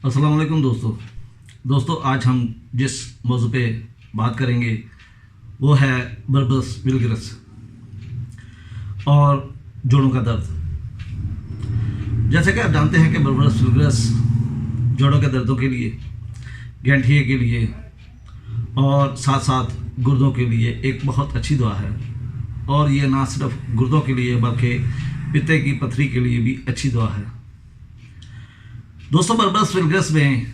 अस्सलाम वालेकुम दोस्तों आज हम जिस मौजू पे बात करेंगे वो है बर्बस विल्गरस और जोड़ों का दर्द। जैसे कि आप जानते हैं कि बर्बस विल्गरस जोड़ों के दर्दों के लिए, गैंठिए के लिए और साथ साथ गुर्दों के लिए एक बहुत अच्छी दवा है। और ये ना सिर्फ गुर्दों के लिए बल्कि पित्ते की पथरी के लिए भी अच्छी दवा है। दोस्तों, बर्बस विल्गरस में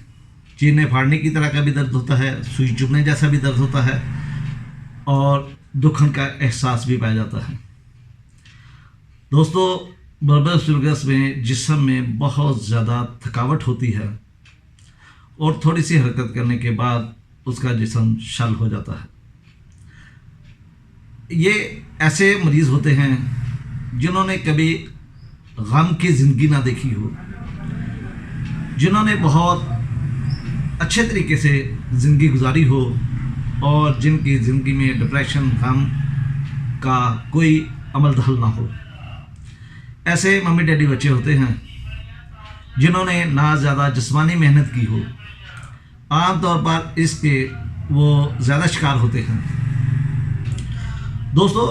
चीरने फाड़ने की तरह का भी दर्द होता है, सुई चुभने जैसा भी दर्द होता है और दुखन का एहसास भी पाया जाता है। दोस्तों, बर्बस विल्गरस में जिस्म में बहुत ज़्यादा थकावट होती है और थोड़ी सी हरकत करने के बाद उसका जिस्म शल हो जाता है। ये ऐसे मरीज़ होते हैं जिन्होंने कभी गम की ज़िंदगी ना देखी हो, जिन्होंने बहुत अच्छे तरीके से ज़िंदगी गुजारी हो और जिनकी ज़िंदगी में डिप्रेशन, गम का कोई अमल दखल ना हो। ऐसे मम्मी डैडी बच्चे होते हैं जिन्होंने ना ज़्यादा जिस्मानी मेहनत की हो, आम तौर पर इसके वो ज़्यादा शिकार होते हैं। दोस्तों,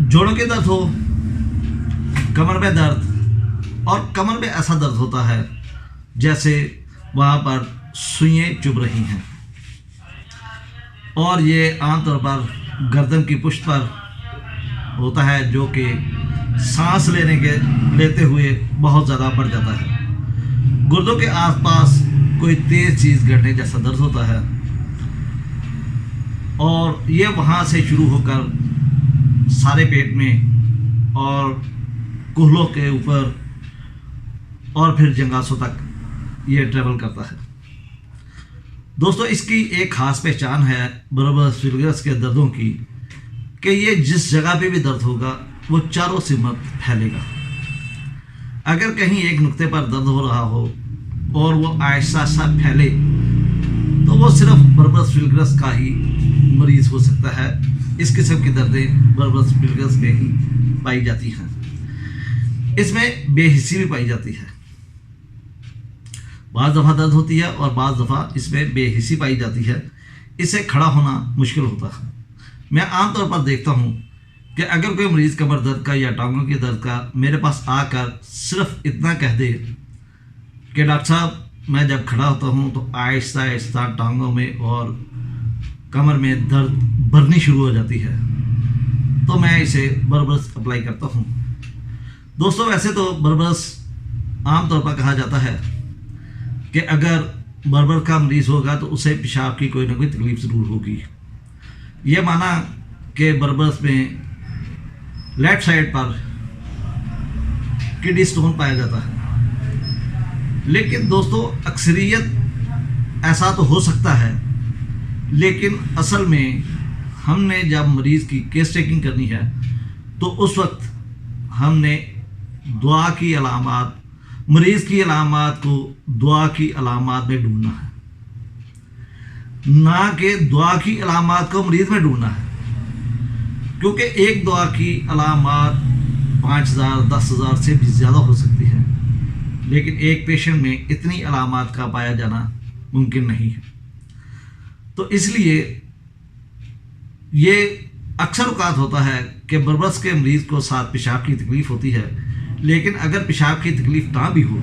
जोड़ों के दर्द हो, कमर में दर्द, और कमर में ऐसा दर्द होता है जैसे वहाँ पर सुइयाँ चुभ रही हैं, और ये आमतौर पर गर्दन की पुष्ट पर होता है, जो कि सांस लेते हुए बहुत ज़्यादा बढ़ जाता है। गुर्दों के आसपास कोई तेज़ चीज़ गिरने जैसा दर्द होता है और ये वहाँ से शुरू होकर सारे पेट में और कूल्हों के ऊपर और फिर जंगासों तक ये ट्रेवल करता है। दोस्तों, इसकी एक ख़ास पहचान है बर्बस विल्गरस के दर्दों की कि ये जिस जगह पे भी दर्द होगा वो चारों सिमत फैलेगा। अगर कहीं एक नुक्ते पर दर्द हो रहा हो और वो आहिस्ता आहिस्ता फैले तो वो सिर्फ बर्बस विल्गरस का ही मरीज़ हो सकता है। इस किस्म की दर्दें बर्बस विल्गरस में ही पाई जाती हैं। इसमें बेहिस्सी भी पाई जाती है। बाज़ दफ़ा दर्द होती है और बाज़ दफ़ा इसमें बेहिस्सी पाई जाती है। इससे खड़ा होना मुश्किल होता है। मैं आमतौर पर देखता हूँ कि अगर कोई मरीज़ कमर दर्द का या टांगों के दर्द का मेरे पास आकर सिर्फ इतना कह दे कि डॉक्टर साहब, मैं जब खड़ा होता हूँ तो आहिस्ता आहिस्ता टांगों में और कमर में दर्द भरनी शुरू हो जाती है, तो मैं इसे बर्बस अप्लाई करता हूँ। दोस्तों, वैसे तो बर्बस आमतौर पर कहा जाता है कि अगर बर्बस का मरीज़ होगा तो उसे पेशाब की कोई ना कोई तकलीफ़ ज़रूर होगी। ये माना कि बर्बस में लेफ्ट साइड पर किडनी स्टोन पाया जाता है, लेकिन दोस्तों अक्सरियत ऐसा तो हो सकता है, लेकिन असल में हमने जब मरीज़ की केस टेकिंग करनी है तो उस वक्त हमने दुआ की अलामात, मरीज़ की अलामात को दुआ की अलामात में ढूंढना है, ना कि दुआ की अलामात को मरीज़ में ढूंढना है। क्योंकि एक दुआ की अलामात 5,000 10,000 से भी ज़्यादा हो सकती है, लेकिन एक पेशेंट में इतनी अलामात का पाया जाना मुमकिन नहीं है। तो इसलिए ये अक्सर औक़ात होता है कि बर्बस के मरीज़ को साथ पेशाब की तकलीफ़ होती है, लेकिन अगर पेशाब की तकलीफ़ ना भी हो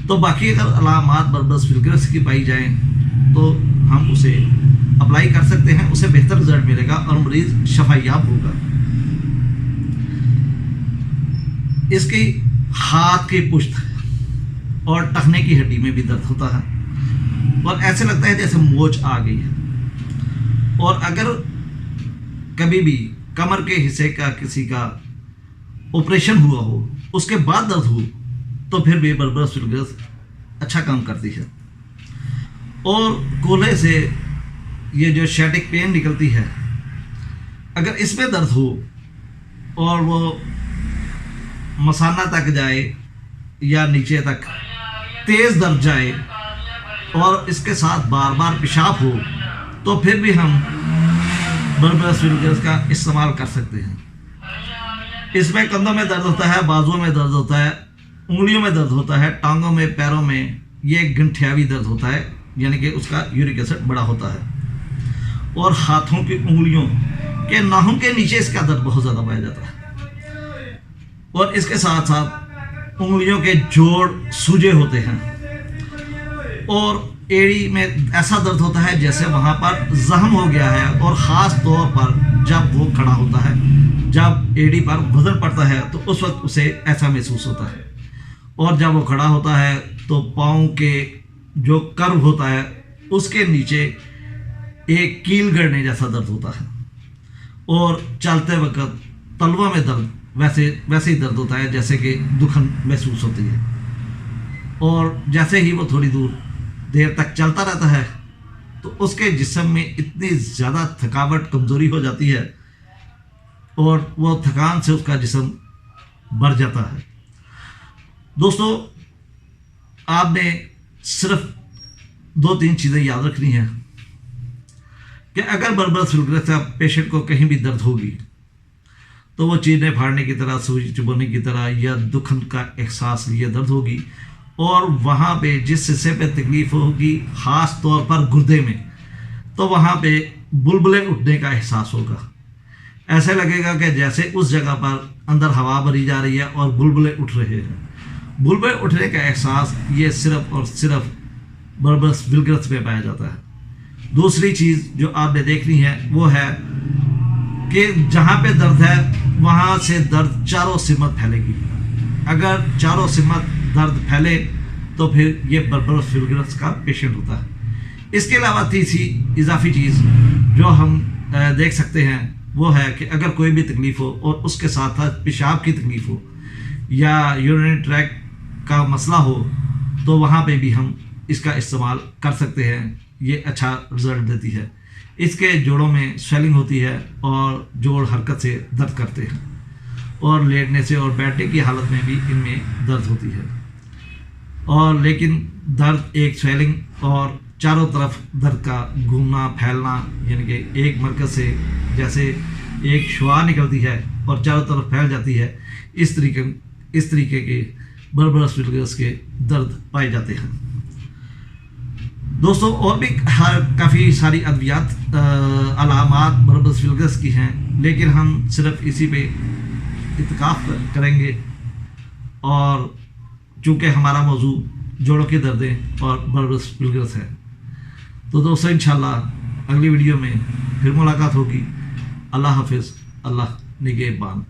तो बाकी अगर अलामात बर्बस विल्गरस की पाई जाएँ तो हम उसे अप्लाई कर सकते हैं, उसे बेहतर रिजल्ट मिलेगा और मरीज़ शफायाब होगा। इसकी हाथ की पुश्त और टखने की हड्डी में भी दर्द होता है और ऐसे लगता है जैसे मोच आ गई है। और अगर कभी भी कमर के हिस्से का किसी का ऑपरेशन हुआ हो, उसके बाद दर्द हो, तो फिर भी बर्बस विल्गरस अच्छा काम करती है। और कोल्हे से ये जो शैटिक पेन निकलती है, अगर इसमें दर्द हो और वो मसाना तक जाए या नीचे तक तेज़ दर्द जाए और इसके साथ बार बार पेशाब हो, तो फिर भी हम बर्बस विल्गरस का इस्तेमाल कर सकते हैं। इसमें कंधों में दर्द होता है, बाजुओं में दर्द होता है, उंगलियों में दर्द होता है, टांगों में, पैरों में یہ گنٹھیاوی درد ہوتا ہے، یعنی کہ اس کا یورک ایسڈ بڑا ہوتا ہے، اور ہاتھوں کی انگلیوں کے ناخن کے نیچے اس کا درد بہت زیادہ پایا جاتا ہے، اور اس کے ساتھ ساتھ انگلیوں کے جوڑ سوجے ہوتے ہیں، اور ایڑی میں ایسا درد ہوتا ہے جیسے وہاں پر زخم ہو گیا ہے، اور خاص طور پر جب وہ کھڑا ہوتا ہے، جب ایڑی پر وزن پڑتا ہے تو اس وقت اسے ایسا محسوس ہوتا ہے، اور جب وہ کھڑا ہوتا ہے تو پاؤں کے جو کرو ہوتا ہے اس کے نیچے ایک کیل گڑنے جیسا درد ہوتا ہے، اور چلتے وقت تلووں میں درد ویسے ہی درد ہوتا ہے جیسے کہ دکھن محسوس ہوتی ہے، اور جیسے ہی وہ تھوڑی دیر تک چلتا رہتا ہے تو اس کے جسم میں اتنی زیادہ تھکاوٹ کمزوری ہو جاتی ہے، اور وہ تھکان سے اس کا جسم بھر جاتا ہے۔ دوستو، آپ نے صرف 2-3 چیزیں یاد رکھنی ہیں کہ اگر بربرس ولگرس کا پیشنٹ کو کہیں بھی درد ہوگی تو وہ چیرنے پھاڑنے کی طرح، سوئی چبھنے کی طرح یا دکھن کا احساس لیے درد ہوگی، اور وہاں پہ جس حصے پہ تکلیف ہوگی خاص طور پر گردے میں، تو وہاں پہ بلبلے اٹھنے کا احساس ہوگا، ایسے لگے گا کہ جیسے اس جگہ پر اندر ہوا بھری جا رہی ہے اور بلبلے اٹھ رہے ہیں۔ بلبلے اٹھنے کا احساس یہ صرف اور صرف بربرس ولگرس میں پایا جاتا ہے۔ دوسری چیز جو آپ نے دیکھنی ہے وہ ہے کہ جہاں پہ درد ہے وہاں سے درد چاروں سمت پھیلے گی، اگر چاروں سمت درد پھیلے تو پھر یہ بربرس ولگرس کا پیشنٹ ہوتا ہے۔ اس کے علاوہ تیسری اضافی چیز جو ہم دیکھ سکتے ہیں وہ ہے کہ اگر کوئی بھی تکلیف ہو اور اس کے ساتھ ساتھ پیشاب کی تکلیف ہو یا یورینری ٹریکٹ کا مسئلہ ہو تو وہاں پہ بھی ہم اس کا استعمال کر سکتے ہیں، یہ اچھا رزلٹ دیتی ہے۔ اس کے جوڑوں میں سویلنگ ہوتی ہے اور جوڑ حرکت سے درد کرتے ہیں، اور لیٹنے سے اور بیٹھنے کی حالت میں بھی ان میں درد ہوتی ہے، اور لیکن درد ایک سویلنگ اور چاروں طرف درد کا گھومنا پھیلنا، یعنی کہ ایک مرکز سے جیسے ایک شعاع نکلتی ہے اور چاروں طرف پھیل جاتی ہے، اس طریقے کے بربرس ولگرس کے درد پائے جاتے ہیں۔ دوستو، اور بھی کافی ساری ادویات علامات بربرس ولگرس کی ہیں، لیکن ہم صرف اسی پہ اتکاف کریں گے، اور چونکہ ہمارا موضوع جوڑوں کے دردیں اور بربرس ولگرس ہے، تو دوستو انشاءاللہ اگلی ویڈیو میں پھر ملاقات ہوگی۔ اللہ حافظ، اللہ نگہبان۔